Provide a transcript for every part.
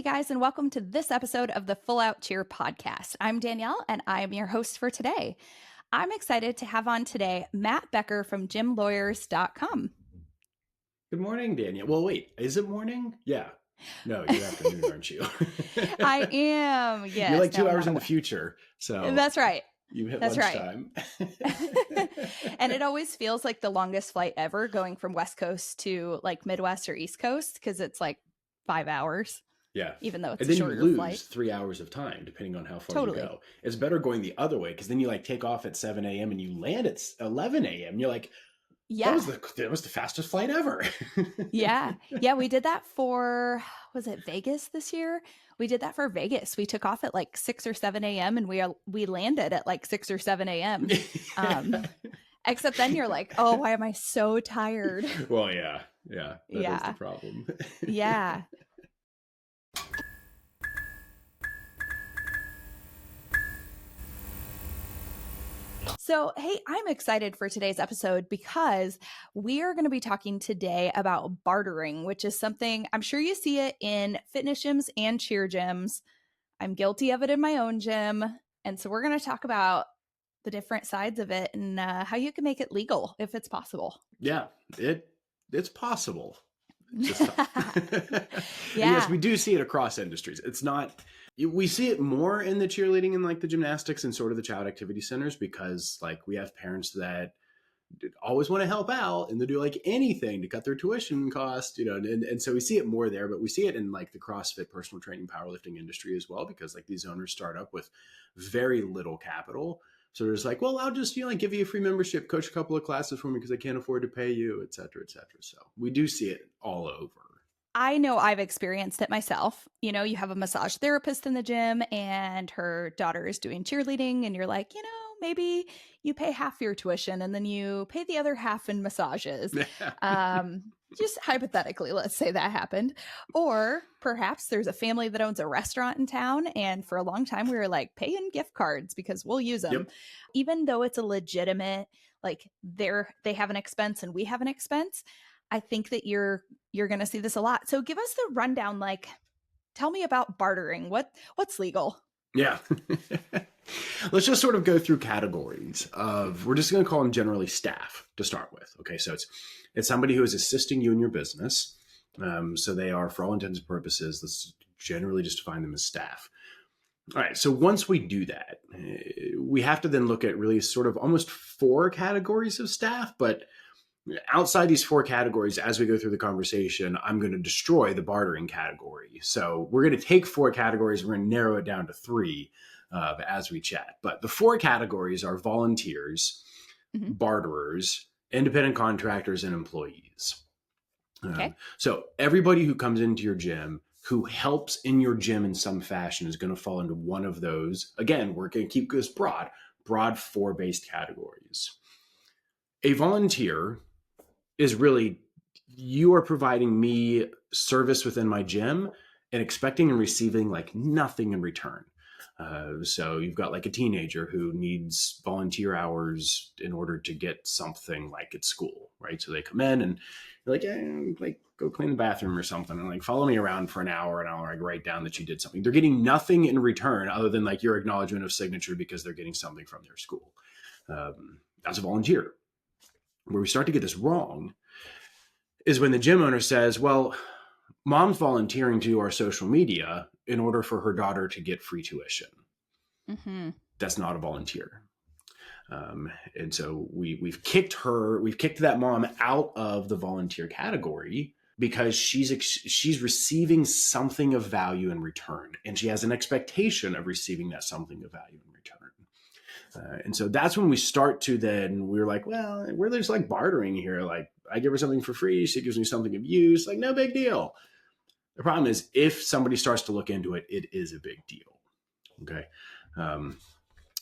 Hey guys, and welcome to this episode of the Fullout Cheer Podcast. I'm Danielle, and I am your host for today. I'm excited to have on today Matt Becker from gymlawyers.com. Good morning, Danielle. Well, wait, is it morning? Yeah. No, you're afternoon, aren't you? I am, yes. You're like 2 hours in the future, so that's right. You hit That's lunchtime. Right. And it always feels like the longest flight ever going from West Coast to like Midwest or East Coast because it's like 5 hours. Yeah. Even though it's and a then shorter you lose flight. 3 hours of time, depending on how far Totally. you go. It's better going the other way because then you like take off at 7 a.m. and you land at 11 a.m. You're like, yeah, that was the fastest flight ever. Yeah. We did that for, was it Vegas this year? We did that for Vegas. We took off at like 6 or 7 a.m. and we landed at like 6 or 7 a.m. Except then you're like, oh, why am I so tired? Well, yeah. That is the problem. Yeah. So, hey, I'm excited for today's episode because we are going to be talking today about bartering, which is something I'm sure you see it in fitness gyms and cheer gyms. I'm guilty of it in my own gym. And so we're going to talk about the different sides of it and how you can make it legal if it's possible. Yeah, it's possible. It's just tough. Yeah. Yes, we do see it across industries. It's not, we see it more in the cheerleading and like the gymnastics and sort of the child activity centers because like we have parents that always want to help out and they do like anything to cut their tuition cost, and so we see it more there, but we see it in like the CrossFit personal training powerlifting industry as well, because like these owners start up with very little capital. So they're just like, well, I'll just, give you a free membership, coach a couple of classes for me because I can't afford to pay you, et cetera, et cetera. So we do see it all over. I know I've experienced it myself. You have a massage therapist in the gym and her daughter is doing cheerleading and you're like, maybe you pay half your tuition and then you pay the other half in massages. Just hypothetically, let's say that happened. Or perhaps there's a family that owns a restaurant in town. And for a long time, we were like, pay in gift cards because we'll use them. Yep. Even though it's a legitimate, like they have an expense and we have an expense. I think that you're going to see this a lot. So give us the rundown. Like, tell me about bartering. What's legal? Yeah. Let's just sort of go through categories of, we're just going to call them generally staff to start with. Okay. So it's somebody who is assisting you in your business. So they are, for all intents and purposes, let's generally just define them as staff. All right. So once we do that, we have to then look at really sort of almost 4 categories of staff, but outside these 4 categories, as we go through the conversation, I'm going to destroy the bartering category. So we're going to take 4 categories. We're going to narrow it down to 3 as we chat. But the 4 categories are volunteers, barterers, independent contractors, and employees. Okay. So everybody who comes into your gym, who helps in your gym in some fashion, is going to fall into one of those. Again, we're going to keep this broad 4-based categories. A volunteer is really, you are providing me service within my gym and expecting and receiving like nothing in return. So you've got like a teenager who needs volunteer hours in order to get something like at school, right? So they come in and you're like, like go clean the bathroom or something, and like follow me around for an hour, and I'll like write down that you did something. They're getting nothing in return other than like your acknowledgement of signature because they're getting something from their school. That's a volunteer. Where we start to get this wrong is when the gym owner says, well, mom's volunteering to do our social media in order for her daughter to get free tuition. Mm-hmm. That's not a volunteer. And so we've kicked that mom out of the volunteer category because she's receiving something of value in return. And she has an expectation of receiving that something of value in return. And so that's when we start to then, we're like, well, we're just like bartering here. Like I give her something for free. She gives me something of use. Like no big deal. The problem is if somebody starts to look into it, it is a big deal. Okay.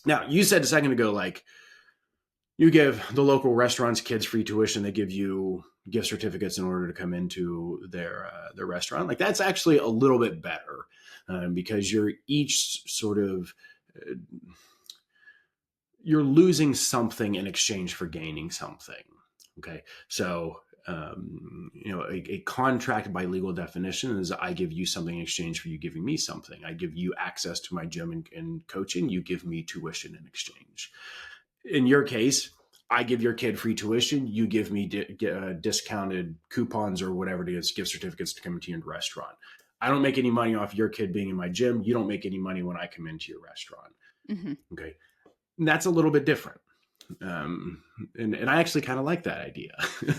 Now you said a second ago, like you give the local restaurants kids free tuition. They give you gift certificates in order to come into their restaurant. Like that's actually a little bit better because you're each sort of, you're losing something in exchange for gaining something. Okay. So a contract by legal definition is I give you something in exchange for you giving me something. I give you access to my gym and coaching. You give me tuition in exchange. In your case, I give your kid free tuition. You give me discounted coupons or whatever it is, gift certificates to come into your restaurant. I don't make any money off your kid being in my gym. You don't make any money when I come into your restaurant. Mm-hmm. Okay. And that's a little bit different. And I actually kind of like that idea,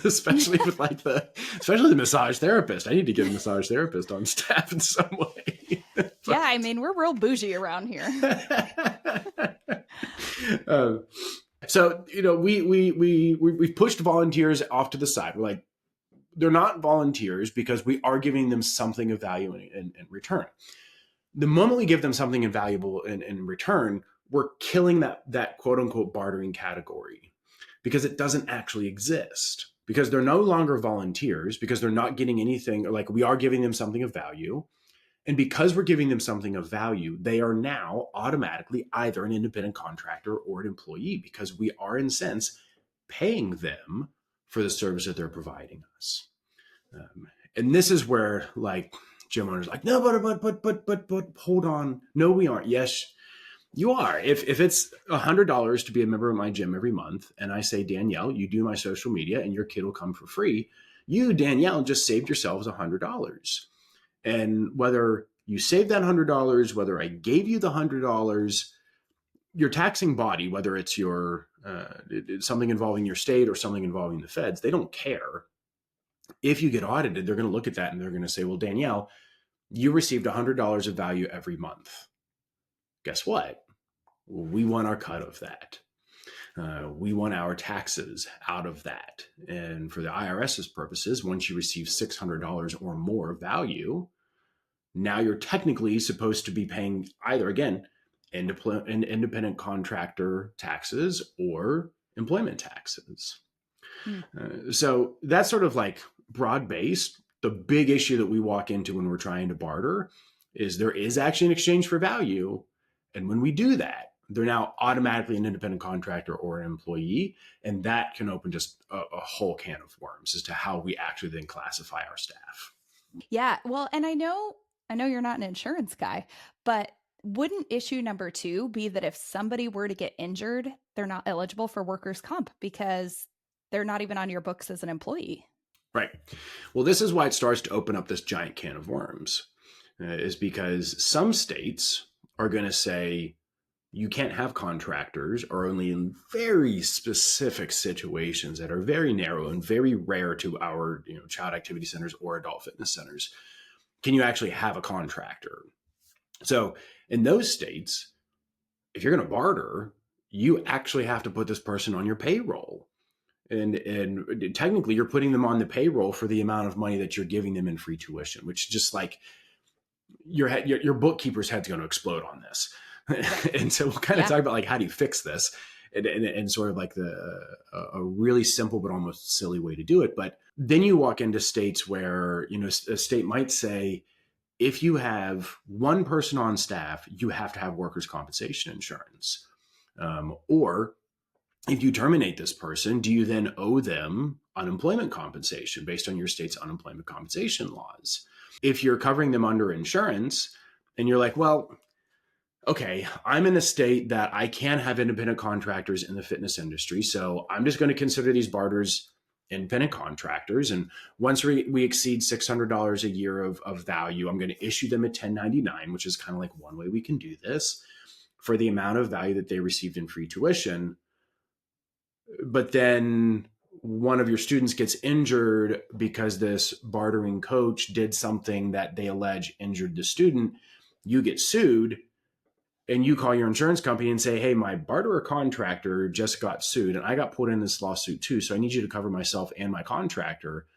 especially with especially the massage therapist. I need to get a massage therapist on staff in some way. Yeah, I mean, we're real bougie around here. So, we've pushed volunteers off to the side. We're like, they're not volunteers because we are giving them something of value in return. The moment we give them something invaluable in return, we're killing that quote unquote bartering category because it doesn't actually exist, because they're no longer volunteers, because they're not getting anything, or like we are giving them something of value. And because we're giving them something of value, they are now automatically either an independent contractor or an employee, because we are in a sense paying them for the service that they're providing us. And this is where like gym owners are like, no, but hold on. No, we aren't. Yes, you are. If it's $100 to be a member of my gym every month, and I say, Danielle, you do my social media and your kid will come for free, you, Danielle, just saved yourselves $100. And whether you saved that $100, whether I gave you the $100, your taxing body, whether it's your something involving your state or something involving the feds, they don't care. If you get audited, they're going to look at that and they're going to say, well, Danielle, you received $100 of value every month. Guess what? We want our cut of that. We want our taxes out of that. And for the IRS's purposes, once you receive $600 or more value, now you're technically supposed to be paying either, again, independent contractor taxes or employment taxes. So that's sort of like broad-based. The big issue that we walk into when we're trying to barter is there is actually an exchange for value. And when we do that, they're now automatically an independent contractor or an employee. And that can open just a whole can of worms as to how we actually then classify our staff. Yeah. Well, and I know you're not an insurance guy, but wouldn't issue number 2 be that if somebody were to get injured, they're not eligible for workers' comp because they're not even on your books as an employee? Right. Well, this is why it starts to open up this giant can of worms, is because some states are going to say you can't have contractors, or only in very specific situations that are very narrow and very rare to our child activity centers or adult fitness centers. Can you actually have a contractor? So in those states, if you're going to barter, you actually have to put this person on your payroll. And technically you're putting them on the payroll for the amount of money that you're giving them in free tuition, which just like your bookkeeper's head's going to explode on this. And so we'll kind of talk about like, how do you fix this? And sort of like a really simple but almost silly way to do it. But then you walk into states where, a state might say, if you have one person on staff, you have to have workers' compensation insurance. Or if you terminate this person, do you then owe them unemployment compensation based on your state's unemployment compensation laws? If you're covering them under insurance and you're like, well, okay, I'm in a state that I can have independent contractors in the fitness industry, so I'm just going to consider these barters independent contractors. And once we exceed $600 a year of value, I'm going to issue them a 1099, which is kind of like one way we can do this, for the amount of value that they received in free tuition. But then one of your students gets injured because this bartering coach did something that they allege injured the student. You get sued and you call your insurance company and say, hey, my barterer contractor just got sued and I got pulled in this lawsuit too. So I need you to cover myself and my contractor.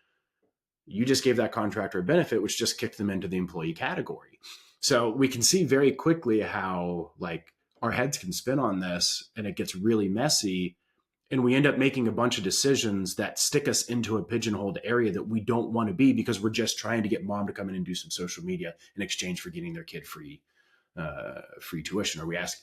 You just gave that contractor a benefit, which just kicked them into the employee category. So we can see very quickly how like our heads can spin on this and it gets really messy. And we end up making a bunch of decisions that stick us into a pigeonholed area that we don't want to be, because we're just trying to get mom to come in and do some social media in exchange for getting their kid free tuition. Or we ask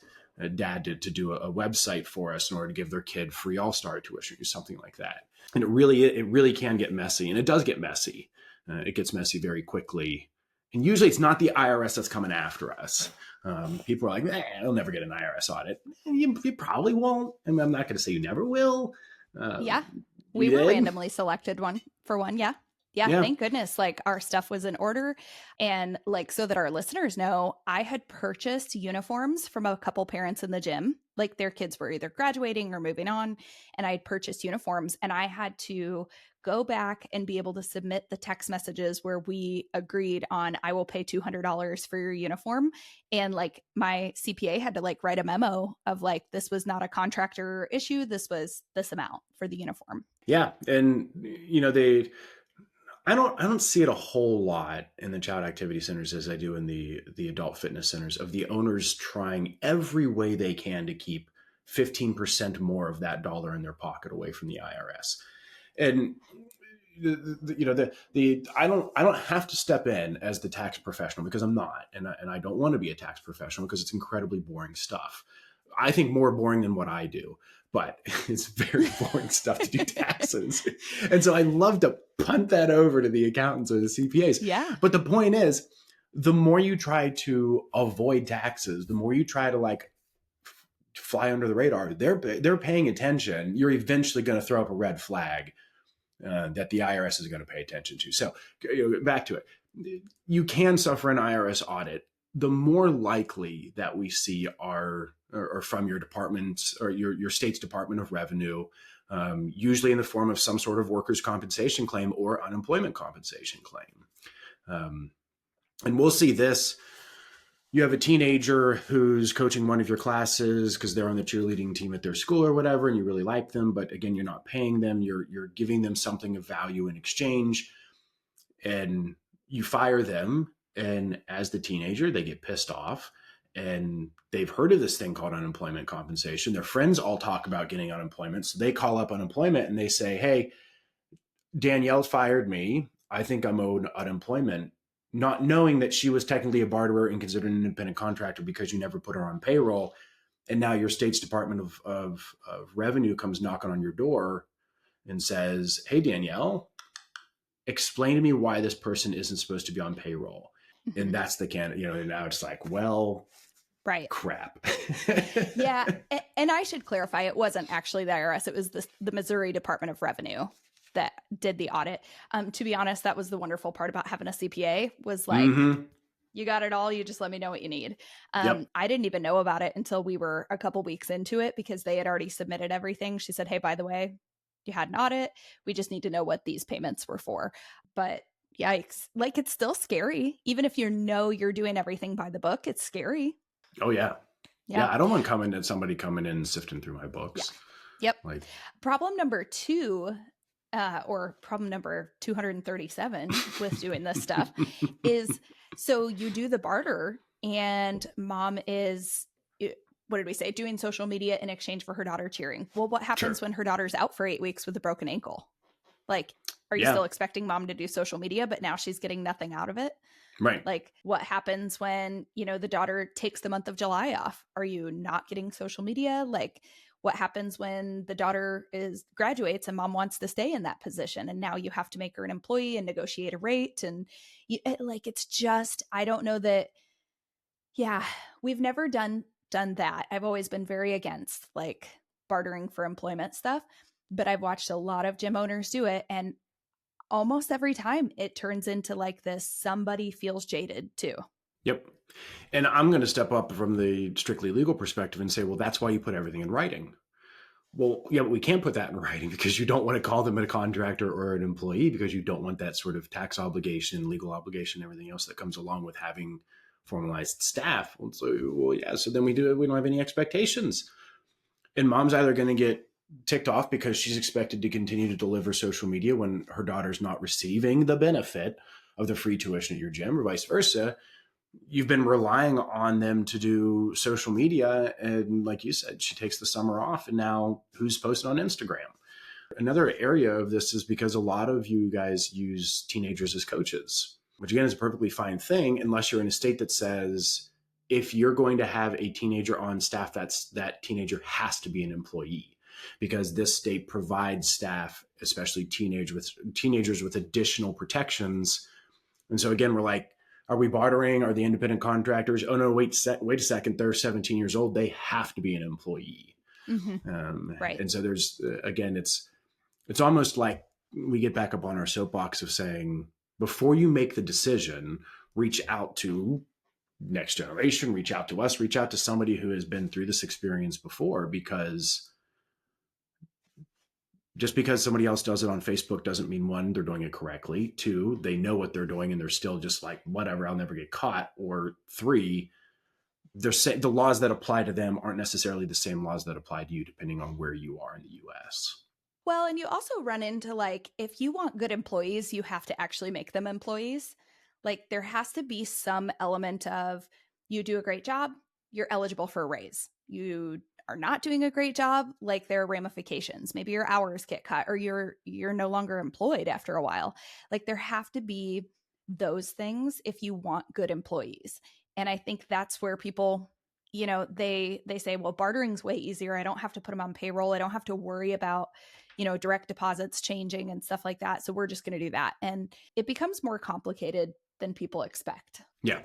dad to do a website for us in order to give their kid free all-star tuition or something like that. And it really can get messy, and it does get messy. It gets messy very quickly. And usually it's not the IRS that's coming after us. People are like, I'll never get an IRS audit. You probably won't. I mean, I'm not going to say you never will. Yeah. We were randomly selected for one. Yeah. Yeah. Thank goodness. Like our stuff was in order. And like, so that our listeners know, I had purchased uniforms from a couple parents in the gym. Like their kids were either graduating or moving on. And I had purchased uniforms, and I had to go back and be able to submit the text messages where we agreed on, I will pay $200 for your uniform. And like my CPA had to like write a memo of like, this was not a contractor issue. This was this amount for the uniform. Yeah. And, I don't see it a whole lot in the child activity centers as I do in the adult fitness centers, of the owners trying every way they can to keep 15% more of that dollar in their pocket away from the IRS. And I don't have to step in as the tax professional, because I'm not, and I don't want to be a tax professional because it's incredibly boring stuff. I think more boring than what I do, but it's very boring stuff to do taxes. And so I love to punt that over to the accountants or the CPAs. Yeah. But the point is, the more you try to avoid taxes, the more you try to like fly under the radar, they're paying attention. You're eventually going to throw up a red flag that the IRS is going to pay attention to. So back to it. You can suffer an IRS audit. The more likely that we see are from your department or your state's Department of Revenue, usually in the form of some sort of workers' compensation claim or unemployment compensation claim. And we'll see this. You have a teenager who's coaching one of your classes because they're on the cheerleading team at their school or whatever, and you really like them, but again, you're not paying them. You're giving them something of value in exchange, and you fire them. And as the teenager, they get pissed off, and they've heard of this thing called unemployment compensation. Their friends all talk about getting unemployment. So they call up unemployment and they say, hey, Danielle fired me. I think I'm owed unemployment, not knowing that she was technically a barterer and considered an independent contractor because you never put her on payroll. And now your state's Department of Revenue comes knocking on your door and says, hey, Danielle, explain to me why this person isn't supposed to be on payroll. And that's the and now it's like, well, right. Crap. Yeah. And I should clarify, it wasn't actually the IRS. It was the Missouri Department of Revenue that did the audit. To be honest, that was the wonderful part about having a CPA, was like, you got it all. You just let me know what you need. Yep. I didn't even know about it until we were a couple weeks into it, because they had already submitted everything. She said, hey, by the way, you had an audit. We just need to know what these payments were for. But yikes, like, it's still scary. Even if you're doing everything by the book, it's scary. Oh, yeah. Yeah. I don't want somebody coming in and sifting through my books. Yeah. Yep. Problem number 2, or problem number 237 with doing this stuff is, so you do the barter, and mom is, what did we say, doing social media in exchange for her daughter cheering. Well, what happens when her daughter's out for 8 weeks with a broken ankle? Like, are you still expecting mom to do social media, but now she's getting nothing out of it? Right. Like, what happens when, the daughter takes the month of July off? Are you not getting social media? Like, what happens when the daughter graduates and mom wants to stay in that position, and now you have to make her an employee and negotiate a rate? And it's just, I don't know that. Yeah, we've never done that. I've always been very against like bartering for employment stuff, but I've watched a lot of gym owners do it, and almost every time it turns into like this, somebody feels jaded too. Yep. And I'm going to step up from the strictly legal perspective and say, well, that's why you put everything in writing. Well, yeah, but we can't put that in writing because you don't want to call them a contractor or an employee, because you don't want that sort of tax obligation, legal obligation, everything else that comes along with having formalized staff. So then we don't have any expectations. And mom's either going to get ticked off because she's expected to continue to deliver social media when her daughter's not receiving the benefit of the free tuition at your gym, or vice versa. You've been relying on them to do social media, and like you said, she takes the summer off, and now who's posting on Instagram? Another area of this is because a lot of you guys use teenagers as coaches, which again is a perfectly fine thing unless you're in a state that says if you're going to have a teenager on staff, that teenager has to be an employee, because this state provides staff, especially teenagers with additional protections. And so again, we're like, are we bartering? Are the independent contractors? Oh no, wait a second. They're 17 years old. They have to be an employee. Right. And so there's, again, it's almost like we get back up on our soapbox of saying, before you make the decision, reach out to next generation, reach out to us, reach out to somebody who has been through this experience before, because just because somebody else does it on Facebook doesn't mean, one, they're doing it correctly. Two, they know what they're doing and they're still just like, whatever, I'll never get caught. Or three, the laws that apply to them aren't necessarily the same laws that apply to you, depending on where you are in the US. Well, and you also run into, like, if you want good employees, you have to actually make them employees. Like, there has to be some element of, you do a great job, you're eligible for a raise. You are not doing a great job, like, there are ramifications. Maybe your hours get cut, or you're no longer employed after a while. Like, there have to be those things if you want good employees. And I think that's where people, they say, well, bartering's way easier. I don't have to put them on payroll. I don't have to worry about, direct deposits changing and stuff like that. So we're just going to do that. And it becomes more complicated than people expect. Yeah.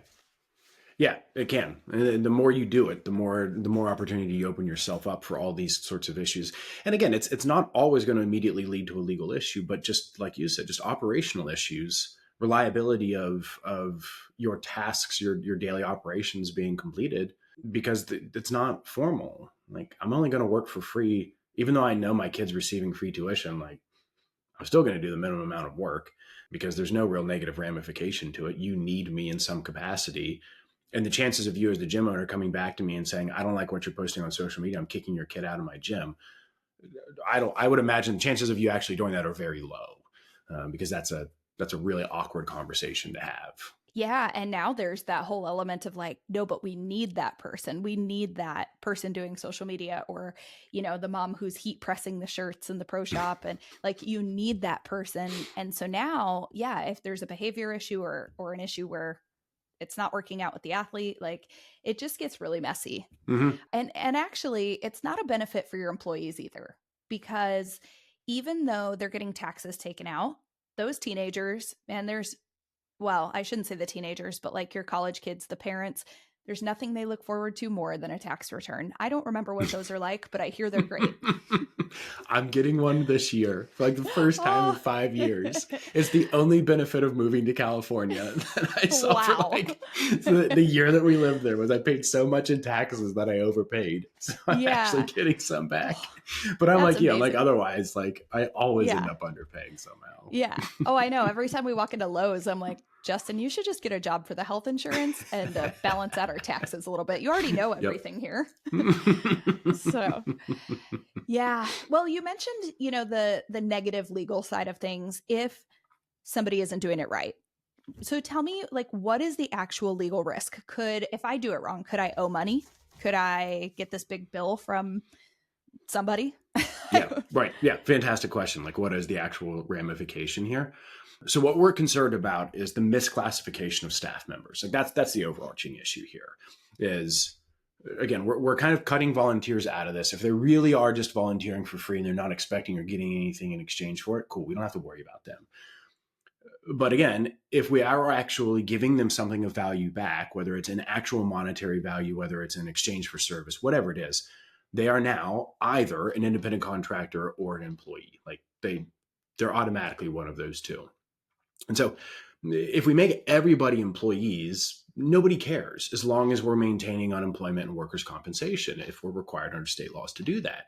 Yeah, it can. And the more you do it, the more opportunity you open yourself up for all these sorts of issues. And again, it's not always going to immediately lead to a legal issue, but just like you said, just operational issues, reliability of your tasks, your daily operations being completed, because it's not formal. Like, I'm only going to work for free, even though I know my kid's receiving free tuition. Like, I'm still going to do the minimum amount of work, because there's no real negative ramification to it. You need me in some capacity. And the chances of you as the gym owner coming back to me and saying, I don't like what you're posting on social media, I'm kicking your kid out of my gym, I would imagine the chances of you actually doing that are very low, because that's a really awkward conversation to have. Yeah. And now there's that whole element of like, no, but we need that person. We need that person doing social media, or, the mom who's heat pressing the shirts in the pro shop. And like, you need that person. And so now, yeah, if there's a behavior issue or an issue where it's not working out with the athlete, like, it just gets really messy. Mm-hmm. And actually, it's not a benefit for your employees either, because even though they're getting taxes taken out, those teenagers, and I shouldn't say the teenagers, but like your college kids, the parents, there's nothing they look forward to more than a tax return. I don't remember what those are like, but I hear they're great. I'm getting one this year for like the first time in 5 years. It's the only benefit of moving to California that I saw for like the year that we lived there, was I paid so much in taxes that I overpaid. So I'm actually getting some back. But I'm like, amazing. Like otherwise, like I always end up underpaying somehow. Yeah. Oh, I know. Every time we walk into Lowe's, I'm like, Justin, you should just get a job for the health insurance and balance out our taxes a little bit. You already know everything here. So, yeah. Well, you mentioned, the negative legal side of things if somebody isn't doing it right. So tell me, like, what is the actual legal risk? If I do it wrong, could I owe money? Could I get this big bill from somebody? Yeah, right. Yeah. Fantastic question. Like, what is the actual ramification here? So what we're concerned about is the misclassification of staff members. Like that's the overarching issue here. Is, again, we're kind of cutting volunteers out of this. If they really are just volunteering for free and they're not expecting or getting anything in exchange for it, cool. We don't have to worry about them. But again, if we are actually giving them something of value back, whether it's an actual monetary value, whether it's in exchange for service, whatever it is, they are now either an independent contractor or an employee. Like they're automatically one of those two. And so if we make everybody employees, nobody cares, as long as we're maintaining unemployment and workers' compensation, if we're required under state laws to do that.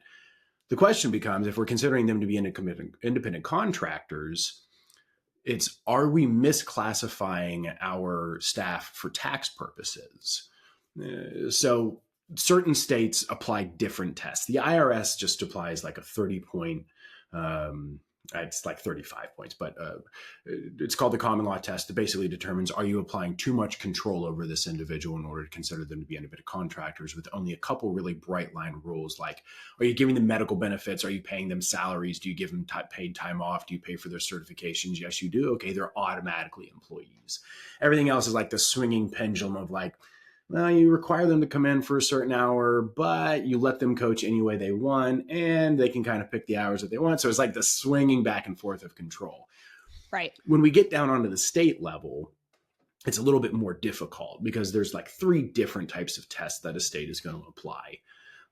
The question becomes, if we're considering them to be independent contractors, are we misclassifying our staff for tax purposes? So certain states apply different tests. The IRS just applies like a 30-point, it's like 35 points, but it's called the common law test. It basically determines, are you applying too much control over this individual in order to consider them to be independent contractors, with only a couple really bright line rules, like, are you giving them medical benefits? Are you paying them salaries? Do you give them paid time off? Do you pay for their certifications? Yes, you do. Okay, they're automatically employees. Everything else is like the swinging pendulum of like, well, you require them to come in for a certain hour, but you let them coach any way they want, and they can kind of pick the hours that they want. So it's like the swinging back and forth of control. Right. When we get down onto the state level, it's a little bit more difficult because there's like 3 different types of tests that a state is going to apply.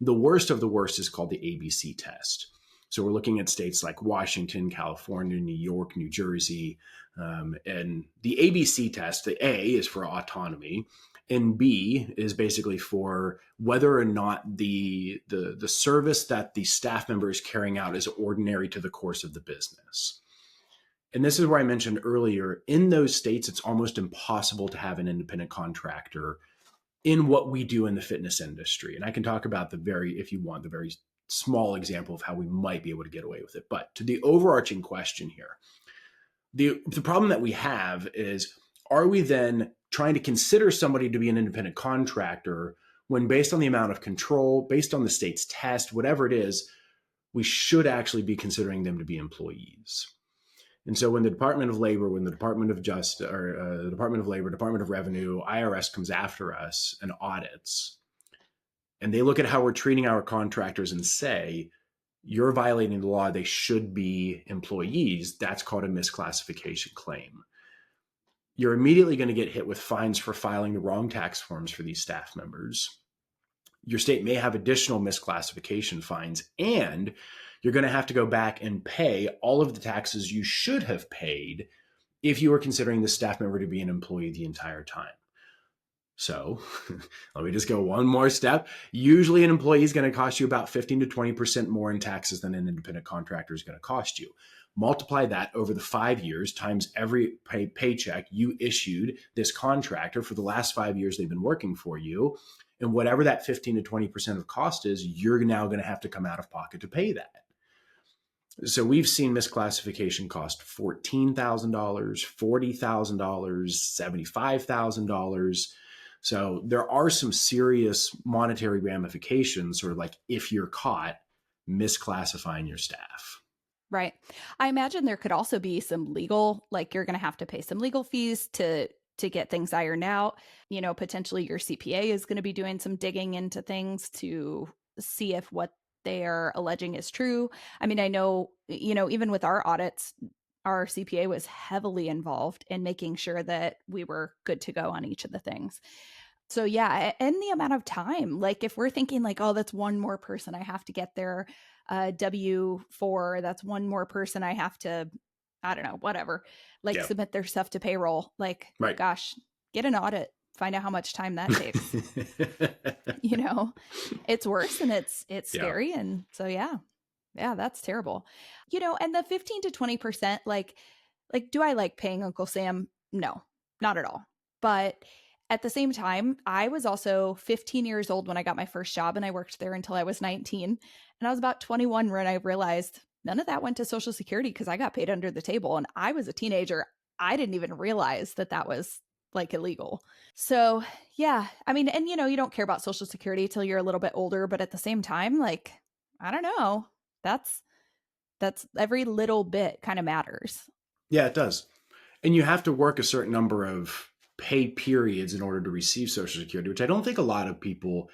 The worst of the worst is called the ABC test. So we're looking at states like Washington, California, New York, New Jersey. And the ABC test, the A is for autonomy, and B is basically for whether or not the service that the staff member is carrying out is ordinary to the course of the business. And this is where I mentioned earlier, in those states, it's almost impossible to have an independent contractor in what we do in the fitness industry. And I can talk about if you want, the very small example of how we might be able to get away with it. But to the overarching question here, the problem that we have is, are we then trying to consider somebody to be an independent contractor when, based on the amount of control, based on the state's test, whatever it is, we should actually be considering them to be employees? And so when the Department of Labor, when the Department of Justice, or the Department of Labor, Department of Revenue, IRS comes after us and audits, and they look at how we're treating our contractors and say, you're violating the law, they should be employees, that's called a misclassification claim. You're immediately going to get hit with fines for filing the wrong tax forms for these staff members. Your state may have additional misclassification fines, and you're going to have to go back and pay all of the taxes you should have paid if you were considering the staff member to be an employee the entire time. So let me just go one more step. Usually an employee is going to cost you about 15 to 20% more in taxes than an independent contractor is going to cost you. Multiply that over the 5 years times every paycheck you issued this contractor for the last 5 years they've been working for you. And whatever that 15 to 20% of cost is, you're now going to have to come out of pocket to pay that. So we've seen misclassification cost $14,000, $40,000, $75,000. So there are some serious monetary ramifications, sort of like if you're caught misclassifying your staff. Right. I imagine there could also be some legal, like you're going to have to pay some legal fees to get things ironed out. You know, potentially your CPA is going to be doing some digging into things to see if what they are alleging is true. I mean, I know, you know, even with our audits, our CPA was heavily involved in making sure that we were good to go on each of the things. So yeah, and the amount of time, like if we're thinking like, oh, that's one more person I have to get their W-4, that's one more person I have to, I don't know, whatever, like submit their stuff to payroll. Like, right. Gosh, get an audit, find out how much time that takes. You know, it's worse and it's scary. And so, yeah, that's terrible. You know, and the 15 to 20%, like, do I like paying Uncle Sam? No, not at all. But at the same time, I was also 15 years old when I got my first job, and I worked there until I was 19. And I was about 21 when I realized none of that went to Social Security because I got paid under the table. And I was a teenager. I didn't even realize that that was like illegal. So yeah, I mean, and you know, you don't care about Social Security till you're a little bit older, but at the same time, like, I don't know, that's every little bit kind of matters. Yeah, it does. And you have to work a certain number of pay periods in order to receive Social Security, which I don't think a lot of people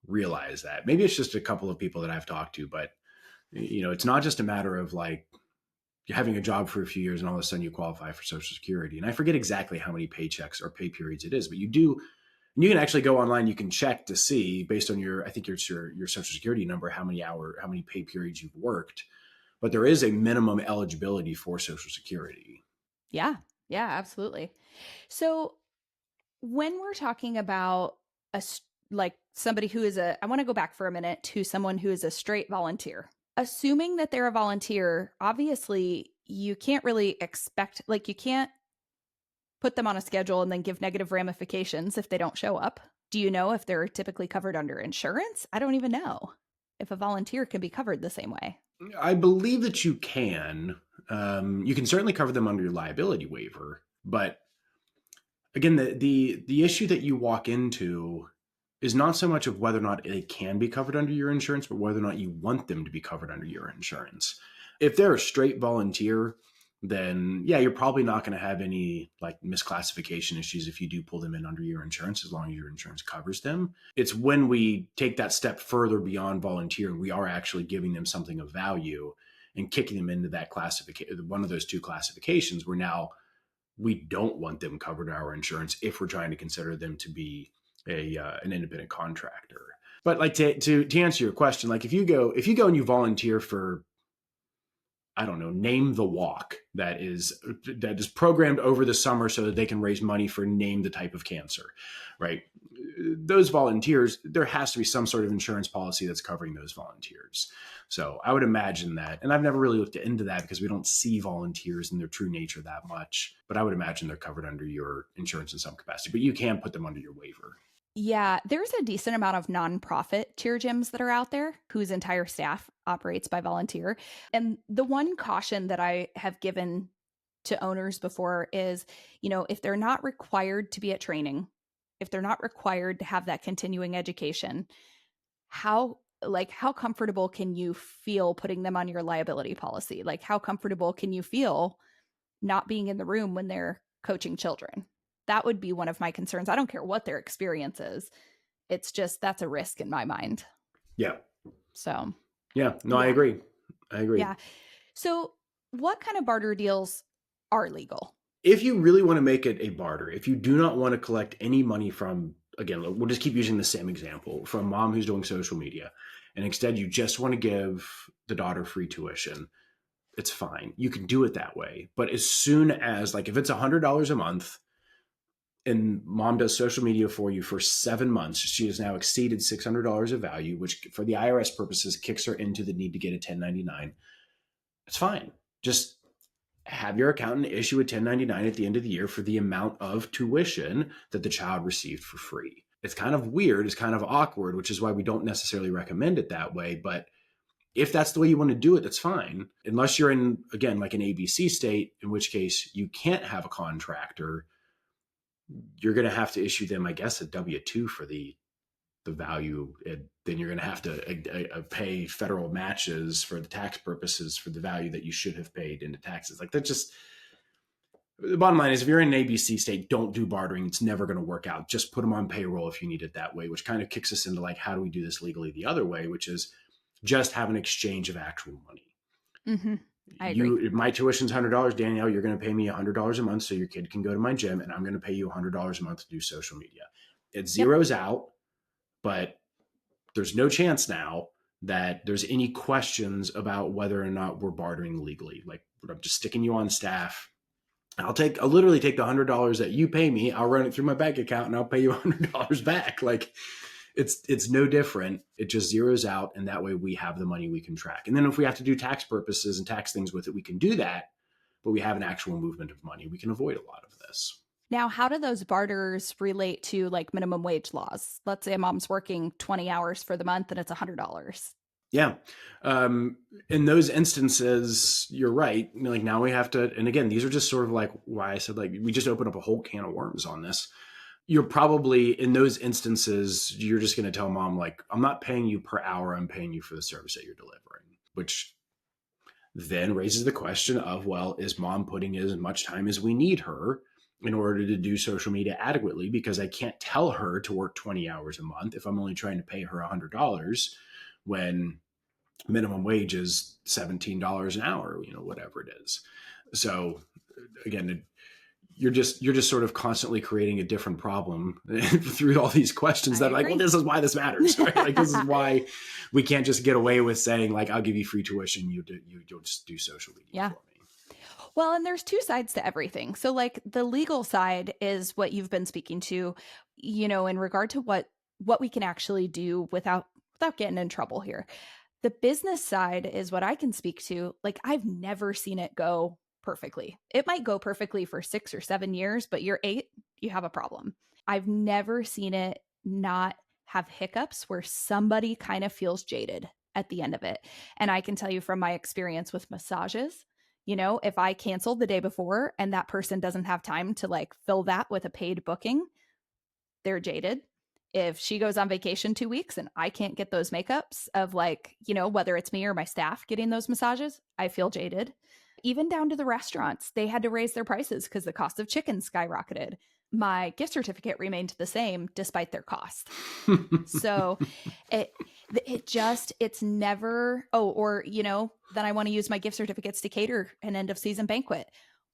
realize that. Maybe it's just a couple of people that I've talked to, but you know, it's not just a matter of like you're having a job for a few years and all of a sudden you qualify for Social Security. And I forget exactly how many paychecks or pay periods it is, but you do. And you can actually go online, you can check to see based on your Social Security number, how many pay periods you've worked. But there is a minimum eligibility for Social Security. Yeah, absolutely. So when we're talking about like somebody who is I want to go back for a minute to someone who is a straight volunteer. Assuming that they're a volunteer, obviously you can't really expect, like you can't put them on a schedule and then give negative ramifications if they don't show up. Do you know if they're typically covered under insurance? I don't even know if a volunteer can be covered the same way. I believe that you can. You can certainly cover them under your liability waiver, but again, the issue that you walk into is not so much of whether or not it can be covered under your insurance, but whether or not you want them to be covered under your insurance. If they're a straight volunteer, then yeah, you're probably not going to have any like misclassification issues if you do pull them in under your insurance, as long as your insurance covers them. It's when we take that step further beyond volunteer, we are actually giving them something of value and kicking them into that classification, one of those two classifications, where now we don't want them covered our insurance if we're trying to consider them to be an independent contractor. But like to answer your question, like if you go and you volunteer for, I don't know, Name the Walk that is programmed over the summer so that they can raise money for Name the Type of Cancer, right? Those volunteers, there has to be some sort of insurance policy that's covering those volunteers. So I would imagine that, and I've never really looked into that because we don't see volunteers in their true nature that much, but I would imagine they're covered under your insurance in some capacity, but you can put them under your waiver. Yeah, there's a decent amount of nonprofit cheer gyms that are out there whose entire staff operates by volunteer. And the one caution that I have given to owners before is, if they're not required to be at training, if they're not required to have that continuing education, how comfortable can you feel putting them on your liability policy? Like, how comfortable can you feel not being in the room when they're coaching children? That would be one of my concerns. I don't care what their experience is. It's just, that's a risk in my mind. Yeah. So. Yeah. No, yeah. I agree. Yeah. So what kind of barter deals are legal? If you really want to make it a barter, if you do not want to collect any money from, again, we'll just keep using the same example, from mom who's doing social media, and instead you just want to give the daughter free tuition, it's fine. You can do it that way. But as soon as, like, if it's $100 a month, and mom does social media for you for 7 months, she has now exceeded $600 of value, which for the IRS purposes kicks her into the need to get a 1099. It's fine. Just have your accountant issue a 1099 at the end of the year for the amount of tuition that the child received for free. It's kind of weird. It's kind of awkward, which is why we don't necessarily recommend it that way. But if that's the way you want to do it, that's fine. Unless you're in, again, like an ABC state, in which case you can't have a contractor. You're going to have to issue them, I guess, a W-2 for the value. Then you're going to have to pay federal matches for the tax purposes for the value that you should have paid into taxes. Like, that just, the bottom line is, if you're in an ABC state, don't do bartering. It's never going to work out. Just put them on payroll if you need it that way, which kind of kicks us into like, how do we do this legally the other way, which is just have an exchange of actual money. Mm-hmm. I agree. My tuition's $100, Danielle, you're going to pay me $100 a month so your kid can go to my gym, and I'm going to pay you $100 a month to do social media. It zeroes out, but there's no chance now that there's any questions about whether or not we're bartering legally. Like, I'm just sticking you on staff. I'll literally take the $100 that you pay me. I'll run it through my bank account and I'll pay you $100 back. Like, it's no different. It just zeroes out, and that way we have the money we can track. And then if we have to do tax purposes and tax things with it, we can do that, but we have an actual movement of money. We can avoid a lot of this. Now, how do those barters relate to like minimum wage laws? Let's say a mom's working 20 hours for the month and it's $100. Yeah. In those instances, you're right. I mean, like, now we have to, and again, these are just sort of like why I said, like, we just open up a whole can of worms on this. You're probably, in those instances, you're just going to tell mom, like, I'm not paying you per hour, I'm paying you for the service that you're delivering, which then raises the question of, well, is mom putting in as much time as we need her in order to do social media adequately? Because I can't tell her to work 20 hours a month if I'm only trying to pay her $100 when minimum wage is $17 an hour, whatever it is. So again, you're just sort of constantly creating a different problem through all these questions that are like, well, this is why this matters, right? Like, this is why we can't just get away with saying, like, I'll give you free tuition. You'll just do social media for me. Well, and there's two sides to everything. So like the legal side is what you've been speaking to, in regard to what we can actually do without getting in trouble here. The business side is what I can speak to. Like, I've never seen it go perfectly. It might go perfectly for 6 or 7 years, but year 8, you have a problem. I've never seen it not have hiccups where somebody kind of feels jaded at the end of it. And I can tell you from my experience with massages, if I cancel the day before and that person doesn't have time to like fill that with a paid booking, they're jaded. If she goes on vacation 2 weeks and I can't get those makeups of like, whether it's me or my staff getting those massages, I feel jaded. Even down to the restaurants, they had to raise their prices because the cost of chicken skyrocketed. My gift certificate remained the same despite their cost. So it's never, or, then I want to use my gift certificates to cater an end of season banquet.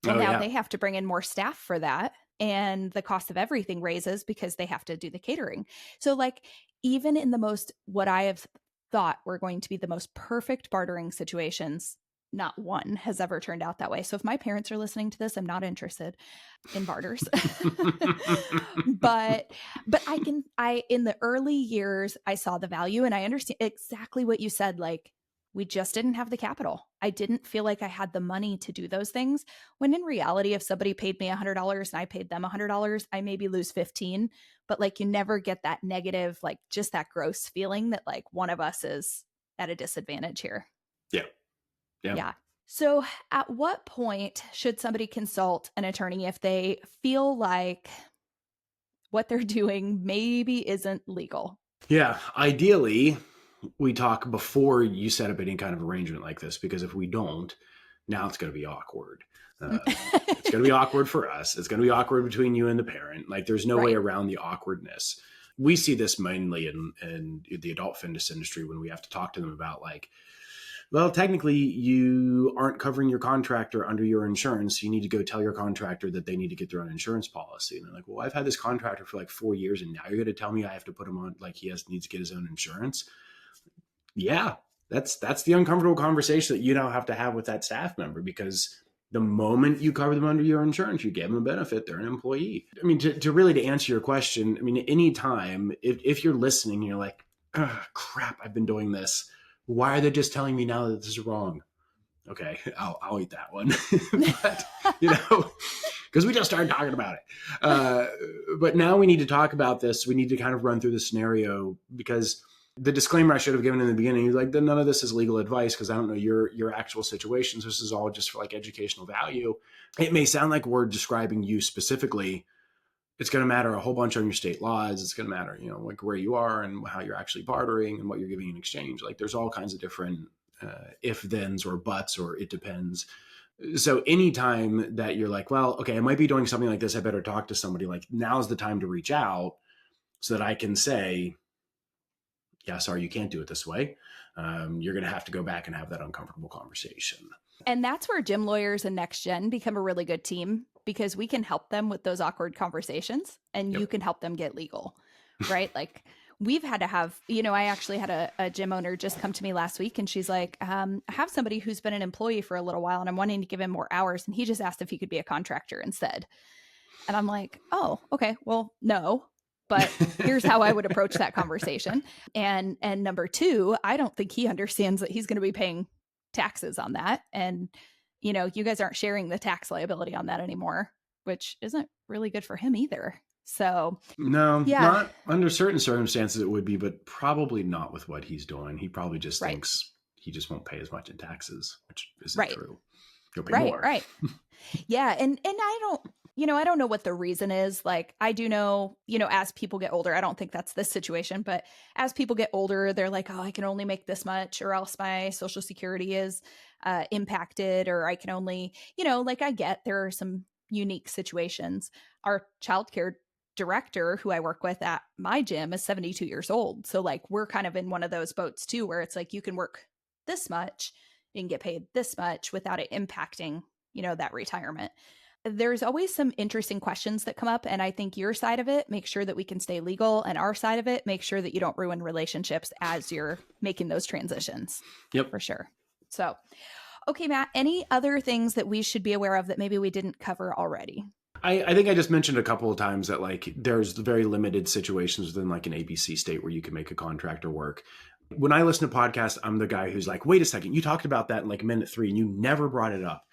Well, now they have to bring in more staff for that. And the cost of everything raises because they have to do the catering. So like, even in the most, what I have thought were going to be the most perfect bartering situations, not one has ever turned out that way. So if my parents are listening to this, I'm not interested in barters. but in the early years, I saw the value, and I understand exactly what you said. Like, we just didn't have the capital. I didn't feel like I had the money to do those things. When in reality, if somebody paid me $100 and I paid them $100, I maybe lose 15. But like, you never get that negative, like just that gross feeling that like one of us is at a disadvantage here. Yeah. So at what point should somebody consult an attorney if they feel like what they're doing maybe isn't legal? Yeah. Ideally, we talk before you set up any kind of arrangement like this, because if we don't, now it's going to be awkward. It's going to be awkward for us. It's going to be awkward between you and the parent. Like, there's no way around the awkwardness. We see this mainly in the adult fitness industry when we have to talk to them about like, well, technically you aren't covering your contractor under your insurance. You need to go tell your contractor that they need to get their own insurance policy. And they're like, well, I've had this contractor for like 4 years and now you're going to tell me I have to put him on, like needs to get his own insurance. Yeah, that's the uncomfortable conversation that you now have to have with that staff member, because the moment you cover them under your insurance, you give them a benefit. They're an employee. I mean, to really answer your question, I mean, anytime, if you're listening and you're like, oh, crap, I've been doing this. Why are they just telling me now that this is wrong? Okay, I'll eat that one. But, because we just started talking about it. But now we need to talk about this. We need to kind of run through the scenario, because the disclaimer I should have given in the beginning is like, none of this is legal advice, because I don't know your actual situations. This is all just for like educational value. It may sound like we're describing you specifically. It's going to matter a whole bunch on your state laws. It's going to matter, like where you are and how you're actually bartering and what you're giving in exchange. Like, there's all kinds of different if-thens or buts, or it depends. So anytime that you're like, well, okay, I might be doing something like this, I better talk to somebody, like, now's the time to reach out so that I can say, yeah, sorry, you can't do it this way. You're going to have to go back and have that uncomfortable conversation. And that's where gym lawyers and Next Gen become a really good team, because we can help them with those awkward conversations, and you can help them get legal, right? Like, we've had to have, I actually had a gym owner just come to me last week, and she's like, I have somebody who's been an employee for a little while and I'm wanting to give him more hours. And he just asked if he could be a contractor instead. And I'm like, oh, okay, well, no. But here's how I would approach that conversation. And number two, I don't think he understands that he's going to be paying taxes on that. And, you guys aren't sharing the tax liability on that anymore, which isn't really good for him either. So no, not under certain circumstances it would be, but probably not with what he's doing. He probably just thinks he just won't pay as much in taxes, which isn't true. He'll pay more. Right. Yeah. And I don't know what the reason is. Like, I do know, as people get older, I don't think that's this situation, but as people get older, they're like, oh, I can only make this much, or else my Social Security is impacted, or I can only, like, I get there are some unique situations. Our childcare director, who I work with at my gym, is 72 years old. So like, we're kind of in one of those boats too, where it's like, you can work this much and get paid this much without it impacting, that retirement. There's always some interesting questions that come up. And I think your side of it, make sure that we can stay legal, and our side of it, make sure that you don't ruin relationships as you're making those transitions. Yep. For sure. So, okay, Matt, any other things that we should be aware of that maybe we didn't cover already? I think I just mentioned a couple of times that like there's very limited situations within like an ABC state where you can make a contractor work. When I listen to podcasts, I'm the guy who's like, wait a second, you talked about that in like minute 3 and you never brought it up.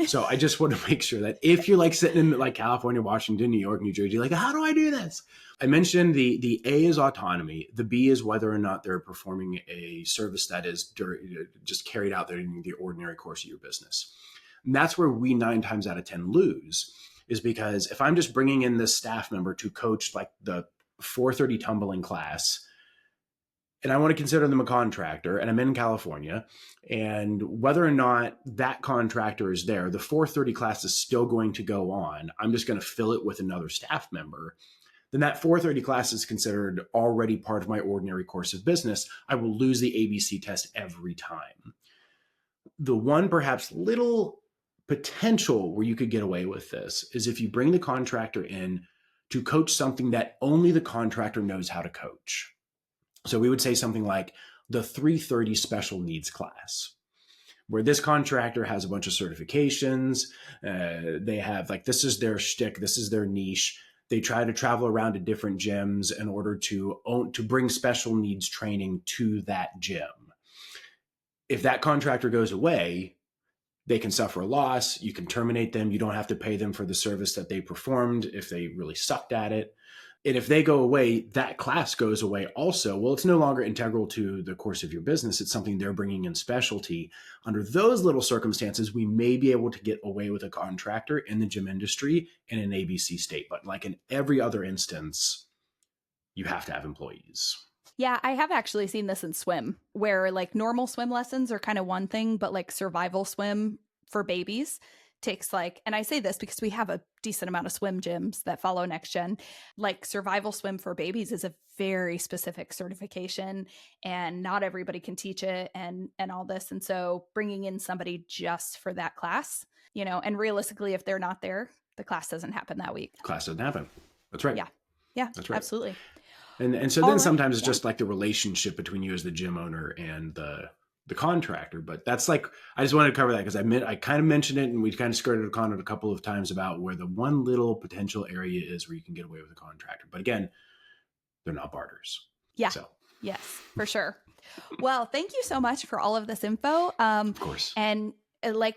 So I just want to make sure that if you're like sitting in like California, Washington, New York, New Jersey, like, how do I do this? I mentioned the A is autonomy. The B is whether or not they're performing a service that is just carried out during the ordinary course of your business. And that's where we 9 times out of 10 lose, is because if I'm just bringing in this staff member to coach like the 4:30 tumbling class, and I want to consider them a contractor, and I'm in California, and whether or not that contractor is there, the 4:30 class is still going to go on. I'm just going to fill it with another staff member. Then that 4:30 class is considered already part of my ordinary course of business. I will lose the ABC test every time. The one perhaps little potential where you could get away with this is if you bring the contractor in to coach something that only the contractor knows how to coach. So we would say something like the 3:30 special needs class, where this contractor has a bunch of certifications. They have this is their shtick, this is their niche. They try to travel around to different gyms in order to bring special needs training to that gym. If that contractor goes away, they can suffer a loss. You can terminate them. You don't have to pay them for the service that they performed if they really sucked at it. And if they go away, that class goes away also. Well, it's no longer integral to the course of your business. It's something they're bringing in specialty. Under those little circumstances, we may be able to get away with a contractor in the gym industry in an ABC state. But like in every other instance, you have to have employees. Yeah, I have actually seen this in swim, where normal swim lessons are kind of one thing, but survival swim for babies takes and I say this because we have a decent amount of swim gyms that follow Next Gen. Survival swim for babies is a very specific certification, and not everybody can teach it and all this. And so bringing in somebody just for that class, and realistically, if they're not there, the class doesn't happen that week. Class doesn't happen. That's right. Yeah, that's right. Absolutely. And so then sometimes it's just the relationship between you as the gym owner and the contractor. But that's I just wanted to cover that because I kind of mentioned it, and we kind of skirted on it a couple of times about where the one little potential area is where you can get away with a contractor. But again, they're not barters. Yeah. So. Yes, for sure. Well, thank you so much for all of this info. Of course. And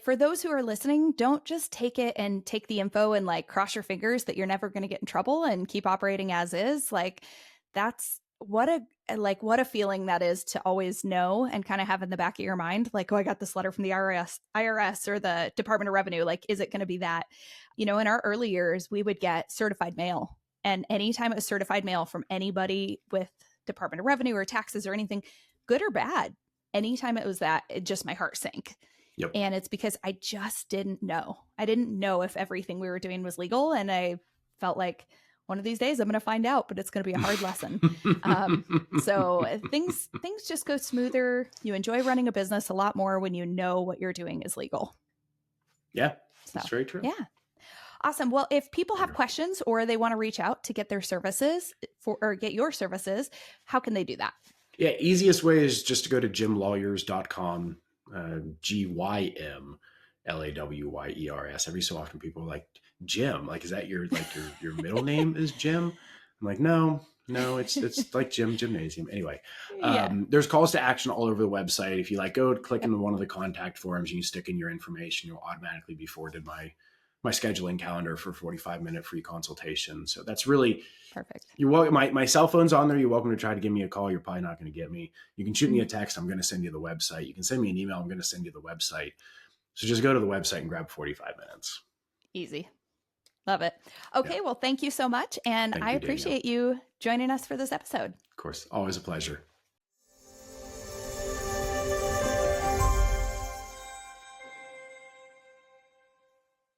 for those who are listening, don't just take it and take the info and cross your fingers that you're never going to get in trouble and keep operating as is. That's what a feeling that is to always know and kind of have in the back of your mind, oh, I got this letter from the IRS or the Department of Revenue. Is it going to be that? In our early years, we would get certified mail, and anytime it was certified mail from anybody with Department of Revenue or taxes or anything, good or bad, anytime it was that, my heart sank. Yep. And it's because I just didn't know. I didn't know if everything we were doing was legal, and I felt like one of these days I'm going to find out, but it's going to be a hard lesson. So things just go smoother. You enjoy running a business a lot more when you know what you're doing is legal. Yeah, that's very true. Yeah. Awesome. Well, if people have questions or they want to reach out to get their services or get your services, how can they do that? Yeah, easiest way is just to go to gymlawyers.com, GYMLAWYERS. Every so often people are like, Jim, is that your middle name is Jim? I'm like, no, it's like gymnasium. Anyway, there's calls to action all over the website. If you go click into one of the contact forms and you stick in your information, you'll automatically be forwarded my scheduling calendar for 45-minute free consultation. So that's really perfect. You're welcome. My cell phone's on there. You're welcome to try to give me a call. You're probably not going to get me. You can shoot me a text. I'm going to send you the website. You can send me an email. I'm going to send you the website. So just go to the website and grab 45 minutes. Easy. Love it. Okay. Yeah. Well, thank you so much. And I appreciate you joining us for this episode. Of course. Always a pleasure.